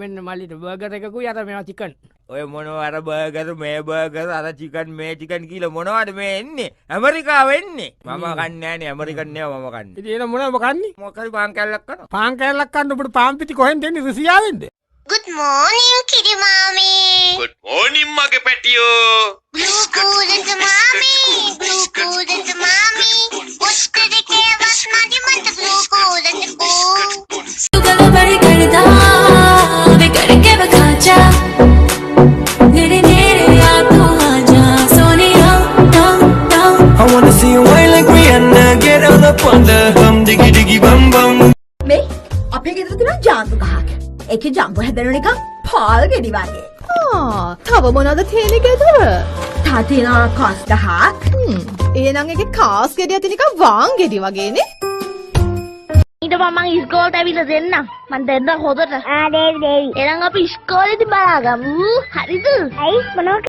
මෙන්න මල්ලිට බර්ගර් එකකුයි අර මේවා චිකන්. ඔය මොනවා අර බර්ගර් මේ බර්ගර් අර චිකන් මේ චිකන් කියලා මොනවද මේ එන්නේ? ඇමරිකාව එන්නේ. මම කන්නේ නෑනේ ඇමරිකන් නෑ මම කන්නේ. ඉතින් එන මොනවද කන්නේ? මොකද පාන් කැල්ලක් කරනවා. පාන් කෑල්ලක් කන්න ඔබට පාන් පිටි කොහෙන්ද එන්නේ රුසියාවෙන්ද? Good morning, Kitty Mommy. Good morning, mage pettiyo. Blue cool is the mommy. Blue cool is the mommy. What's the decay? What's not the month? Blue cool is the cool. Sugalo bari karda, ve karke bakacha. Nere nere yaad tu aaja, Sonia, down. I wanna see you whine like Rihanna. Get all up on the hum, diggy diggy bum bum. මේ අපේ ගෙදර තියෙන ජාම්බු ගහක්. ඒකේ ජාම්බු හැදෙන නිකන් පාල් ගෙඩි වගේ. තව මොනවද තියෙන්නේ ගෙදර? තා තියෙන කස් ගහක්. එහෙනම් ඒකේ කාස් ගෙඩිය තියෙන නිකන් වාන් ගෙඩි වගේනේ. ඊට මම ඉස්කෝලේට ඇවිල්ලා දෙන්නම්. මම දෙන්න හොදට. දේවි. එහෙනම් අපි ඉස්කෝලේදී බලාගමු. හරිද? ඇයි මොනවද